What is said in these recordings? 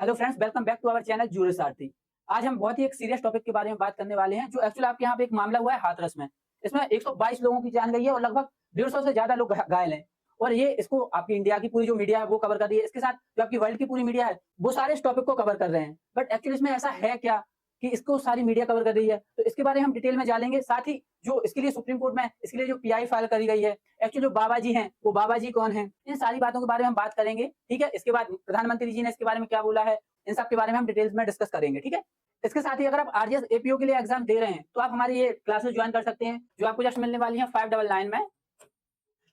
Hello friends, welcome back to our channel Juris Sarathi. आज हम बहुत ही एक सीरियस टॉपिक के बारे में बात करने वाले हैं, जो एक्चुअली आपके यहाँ पे एक मामला हुआ है हाथरस में। इसमें 122 लोगों की जान गई है और लगभग 150 से ज्यादा लोग घायल हैं। और ये इसको आपकी इंडिया की पूरी जो मीडिया है वो कवर कर रही है, इसके साथ जो आपकी वर्ल्ड की पूरी मीडिया है वो सारे इस टॉपिक को कवर कर रहे हैं। बट एक्चुअली इसमें ऐसा है क्या कि इसको सारी मीडिया कवर कर रही है? तो इसके बारे में हम डिटेल में जानेंगे। साथ ही जो इसके लिए सुप्रीम कोर्ट में इसके लिए जो पीआई फाइल करी गई है, एक्चुअली जो बाबा जी हैं वो बाबा जी कौन है, इन सारी बातों के बारे में हम बात करेंगे। ठीक है, इसके बाद प्रधानमंत्री जी ने इसके बारे में क्या बोला है, इन सब के बारे में हम डिटेल्स में डिस्कस करेंगे। ठीक है, इसके साथ ही अगर आप आरजीएस एपीओ के लिए एग्जाम दे रहे हैं तो आप हमारी ये क्लासेस ज्वाइन कर सकते हैं, जो आपको जस्ट मिलने वाली है 599 में,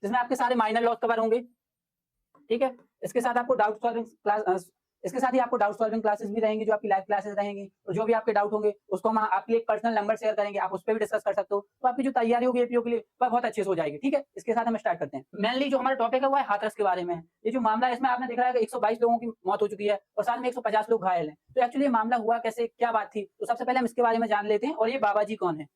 जिसमें आपके सारे माइनर लॉस कवर होंगे। ठीक है, इसके साथ आपको डाउट सॉल्विंग क्लास, इसके साथ ही आपको डाउट सॉल्विंग क्लासेस भी रहेंगी, जो आपकी लाइव क्लासेस रहेंगी। और जो भी आपके डाउट होंगे उसको हम आपके लिए एक पर्सनल नंबर शेयर करेंगे, आप उस पर भी डिस्कस कर सकते हो। तो आपकी जो तैयारी होगी एपीओ के लिए वह बहुत अच्छे से हो जाएगी। ठीक है, इसके साथ हम स्टार्ट करते हैं। मेनली जो हमारा टॉपिक है वो है हाथरस के बारे में। ये जो मामला है इसमें आपने देखा है कि 122 लोगों की मौत हो चुकी है और साथ में 150 लोग घायल हैं। तो एक्चुअली ये मामला हुआ कैसे, क्या बात थी, तो सबसे पहले हम इसके बारे में जान लेते हैं। और ये बाबा जी कौन है?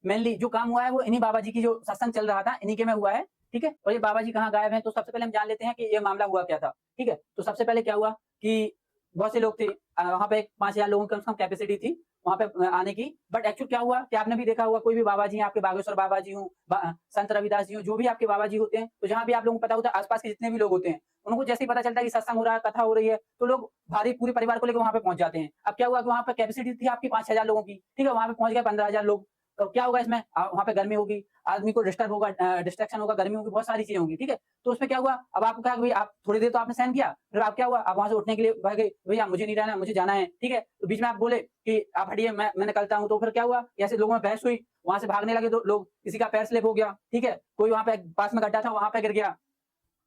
मेनली जो काम हुआ है वो इन्हीं बाबा जी की, जो सत्संग चल रहा था इन्हीं के में हुआ है। ठीक है, और ये बाबा जी कहाँ गायब हैं, तो सबसे पहले हम जान लेते हैं कि ये मामला हुआ क्या था। ठीक है, तो सबसे पहले क्या हुआ कि बहुत से लोग थे, वहाँ पे 5000 लोगों की कम से कम कैपेसिटी थी वहाँ पे आने की। बट एक्चुअल क्या हुआ कि आपने भी देखा होगा, कोई भी बाबा जी हैं, आपके बागेश्वर बाबा जी हों, संत रविदास जी हों, जो भी आपके बाबा जी होते हैं, तो जहाँ भी आप लोगों को पता होता है आसपास के जितने भी लोग होते हैं, उनको जैसे ही पता चलता है कि सत्संग हो रहा है, कथा हो रही है, तो लोग भारी पूरे परिवार को लेकर वहाँ पे पहुंच जाते हैं। अब क्या हुआ कि वहाँ पे कैपेसिटी थी आपकी 5000 लोगों की। ठीक है, वहाँ पे पहुंच गए 15000 लोग। तो क्या होगा इसमें, वहाँ पे गर्मी होगी, आदमी को डिस्टर्ब होगा, डिस्ट्रैक्शन होगा, गर्मी होगी, बहुत सारी चीजें होंगी। ठीक है, तो उसमें क्या हुआ, अब आपको कहा कि भाई आप थोड़ी देर तो आपने सहन किया, फिर आप क्या हुआ, आप वहां से उठने के लिए कह गए भैया मुझे नहीं रहना, मुझे जाना है। ठीक है, तो बीच में आप बोले कि आप हटिए, मैं निकलता हूँ। तो फिर क्या हुआ, ऐसे लोगों में बहस हुई, वहां से भागने लगे तो लोग, किसी का पैर स्लिप हो गया। ठीक है, कोई वहां पे पास में गड्ढा था वहां पे गिर गया,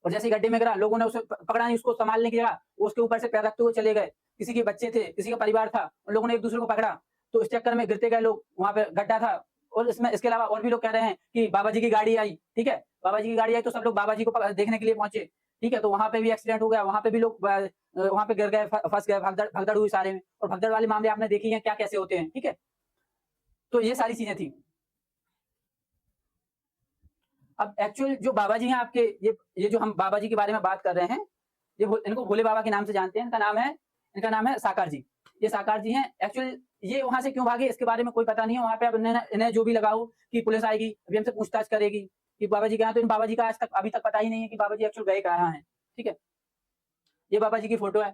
और जैसे ही गड्ढे में गिरा लोगों ने उसे पकड़ा नहीं, उसको संभालने की जगह वो उसके ऊपर से पैर रखते हुए चले गए। किसी के बच्चे थे, किसी का परिवार था, उन लोगों ने एक दूसरे को पकड़ा, तो इस चक्कर में गिरते गए लोग, वहां पे गड्ढा था। और इसमें इसके अलावा और भी लोग कह रहे हैं कि बाबा जी की गाड़ी आई। ठीक है, बाबा जी की गाड़ी आई तो सब लोग बाबा जी को देखने के लिए पहुंचे। ठीक है, तो वहां पे भी एक्सीडेंट हो गया, वहां पे भी लोग वहां पे गिर गए, फंस गए, भगदड़ भगदड़ हुई सारे में। और भगदड़ वाले मामले आपने देखी है क्या कैसे होते हैं। ठीक है, तो ये सारी चीजें थी। अब एक्चुअल जो बाबा जी हैं आपके, ये जो हम बाबा जी के बारे में बात कर रहे हैं, ये इनको भोले बाबा के नाम से जानते हैं। इनका नाम है साकार जी। ये साकार जी हैं। एक्चुअल ये वहां से क्यों भागे इसके बारे में कोई पता नहीं है। वहां पे अब इन्हें जो भी लगा हो कि पुलिस आएगी, अभी हमसे पूछताछ करेगी कि बाबा जी कहाँ, तो इन बाबा जी का आज तक अभी तक पता ही नहीं है कि बाबा जी एक्चुअल गए कहाँ हैं। ठीक है, ये बाबा जी की फोटो है।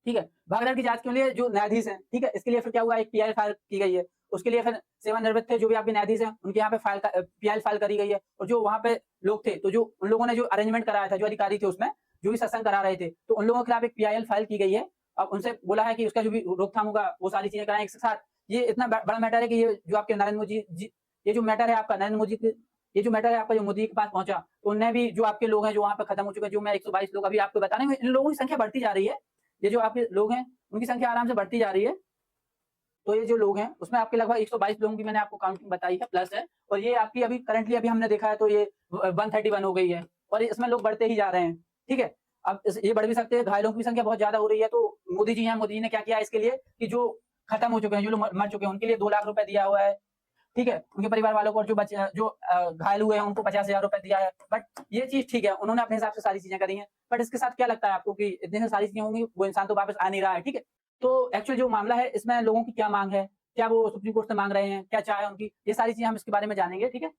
ठीक है, भागदड़ की जांच के लिए जो न्यायाधीश हैं, ठीक है, इसके लिए फिर क्या हुआ, एक पीआई फाइल की गई है। उसके लिए फिर सेवानिवृत्त थे जो भी आपके न्यायाधीश हैं, उनके यहाँ पे पीआई फाइल करी गई है। और जो वहाँ पे लोग थे, तो जो उन लोगों ने जो अरेंजमेंट कराया था, जो अधिकारी थे उसमें, जो भी सत्संग करा रहे थे, तो उन लोगों के खिलाफ एक पीआई फाइल की गई है। अब उनसे बोला है कि उसका जो भी रोकथाम होगा वो सारी चीजें कराएं। इसके साथ ये इतना बड़ा मैटर है कि ये जो आपके नरेंद्र मोदी जी, ये जो मैटर है आपका नरेंद्र मोदी ये जो मैटर है आपका, जो मोदी के पास पहुंचा, तो उनने भी, जो आपके लोग हैं जो वहाँ पे खत्म हो चुके हैं, जो मैं 122 लोग अभी आपको बता रहे हैं, इन लोगों की संख्या बढ़ती जा रही है। ये जो आपके लोग हैं उनकी संख्या आराम से बढ़ती जा रही है। तो ये जो लोग हैं उसमें आपके लगभग 122 लोगों की मैंने आपको काउंटिंग बताई है, प्लस है। और ये आपकी अभी करंटली अभी हमने देखा है तो ये 131 हो गई है, और इसमें लोग बढ़ते ही जा रहे हैं। ठीक है, अब ये बढ़ भी सकते हैं, घायलों की संख्या बहुत ज्यादा हो रही है। तो मोदी जी हैं, मोदी जी ने क्या किया इसके लिए कि जो खत्म हो चुके हैं, जो लोग मर चुके हैं, उनके लिए 2 लाख रुपए दिया हुआ है। ठीक है, उनके परिवार वालों को, और जो बच्चे जो घायल हुए हैं उनको 50,000 रुपए दिया है। बट ये चीज ठीक है, उन्होंने अपने हिसाब से सारी चीजें करी हैं। बट इसके साथ क्या लगता है आपको कि इतनी से सारी चीजें होंगी, वो इंसान तो वापस आ नहीं रहा है। ठीक है, तो एक्चुअल जो मामला है इसमें लोगों की क्या मांग है, क्या वो सुप्रीम कोर्ट से मांग रहे हैं, क्या चाह है उनकी, ये सारी चीजें हम इसके बारे में जानेंगे। ठीक है,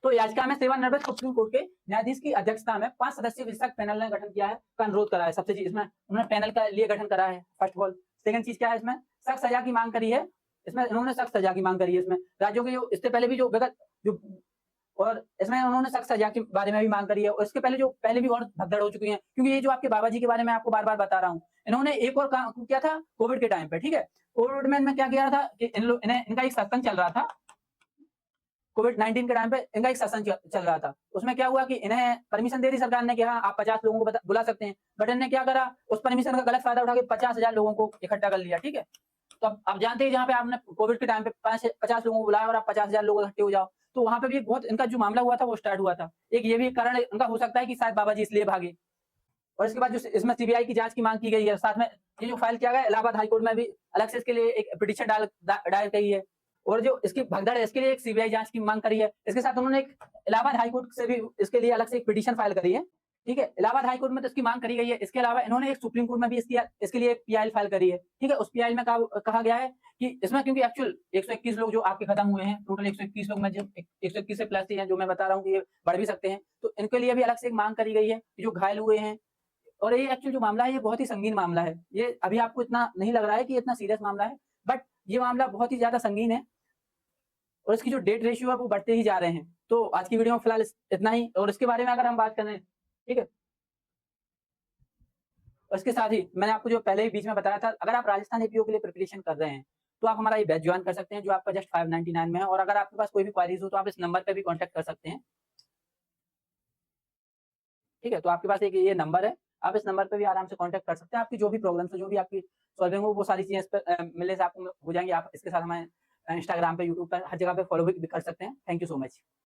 तो याचिका में सेवानिवृत्त सुप्रीम कोर्ट के न्यायाधीश की अध्यक्षता में 5 सदस्यीय विशेषज्ञ पैनल ने गठन किया है, का अनुरोध करा है। सबसे चीज इसमें उन्होंने पैनल का लिए गठन करा है, फर्स्ट ऑफ ऑल। सेकंड चीज क्या है, इसमें सख्त सजा की मांग करी है। इसमें उन्होंने सख्त सजा की मांग करी है। इसमें राज्यों के जो इससे पहले भी जो विगत जो, और इसमें उन्होंने सख्त सजा के बारे में भी मांग करी है। और इसके पहले जो पहले भी और भगदड़ हो चुकी है, क्योंकि ये जो आपके बाबा जी के बारे में आपको बार बार बता रहा हूँ, इन्होंने एक और काम किया था कोविड के टाइम पे। ठीक है, कोविड में इनमें क्या किया था कि इनका एक सत्संग चल रहा था। कोविड-19 के टाइम पे इनका एक सत्संग चल रहा था। उसमें क्या हुआ कि इन्हें परमिशन दे दी सरकार ने कि हाँ, आप 50 लोगों को बुला सकते हैं। बट इन्होंने क्या करा, उस परमिशन का गलत फायदा उठा के 50,000 लोगों को इकट्ठा कर लिया। ठीक है, तो अब आप जानते हैं, जहाँ पे आपने कोविड के टाइम पे 50 लोगों को बुलाया और आप 50,000 लोग इकट्ठे हो जाओ, तो वहां पे भी बहुत इनका जो मामला हुआ था वो स्टार्ट हुआ था। एक ये भी कारण इनका हो सकता है कि शायद बाबा जी इसलिए भागे। और इसके बाद जो इसमें सीबीआई की जांच की मांग की गई है, साथ में ये जो फाइल किया गया इलाहाबाद हाईकोर्ट में भी अलग से इसके लिए एक पिटीशन दायर की है। और जो इसकी भगदड़ है इसके लिए एक सीबीआई जांच की मांग करी है। इसके साथ उन्होंने एक इलाहाबाद हाईकोर्ट से भी इसके लिए अलग से एक पिटीशन फाइल करी है। ठीक है। इलाहाबाद हाई कोर्ट में तो इसकी मांग करी गई है। इसके अलावा इन्होंने एक सुप्रीम कोर्ट में भी इसके लिए पीआईएल फाइल करी है। ठीक है, उस पीआईएल में कहा गया है कि इसमें क्योंकि एक्चुअल 121 लोग जो आपके खत्म हुए हैं, टोटल 121 लोग, मैं जो 121 से प्लस ही हैं जो मैं बता रहा हूँ कि ये बढ़ भी सकते हैं, तो इनके लिए भी अलग से एक मांग करी गई है कि जो घायल हुए हैं। और ये एक्चुअल जो मामला है ये बहुत ही संगीन मामला है। ये अभी आपको इतना नहीं लग रहा है कि ये इतना सीरियस मामला है, बट ये मामला बहुत ही ज़्यादा संगीन है और इसकी जो डेथ रेशियो है वो बढ़ते ही जा रहे हैं। तो आज की वीडियो में फिलहाल इतना ही, और इसके बारे में अगर हम बात करें, ठीक है? और इसके साथ ही मैंने आपको जो पहले ही बीच में बताया था, अगर आप राजस्थान एपीओ के लिए प्रिपरेशन कर रहे हैं, तो आप हमारा ये बैच जॉइन कर सकते हैं जो आपका जस्ट 599 में है, और अगर आपके पास कोई भी क्वेरीज़ हो तो आप इस नंबर पे भी कॉन्टैक्ट कर सकते हैं। ठीक है? तो आपके पास एक ये नंबर है, आप इस नंबर पे भी आराम से कॉन्टैक्ट कर सकते हैं। आपकी जो भी प्रॉब्लम्स हो, जो भी आपकी सॉल्विंग हो, वो सारी चीज़ें इस पे मिलने से आपको हो जाएँगी। आप इसके साथ हमें इंस्टाग्राम पे, यूट्यूब पे, हर जगह पे फॉलो भी कर सकते हैं। Thank you so much.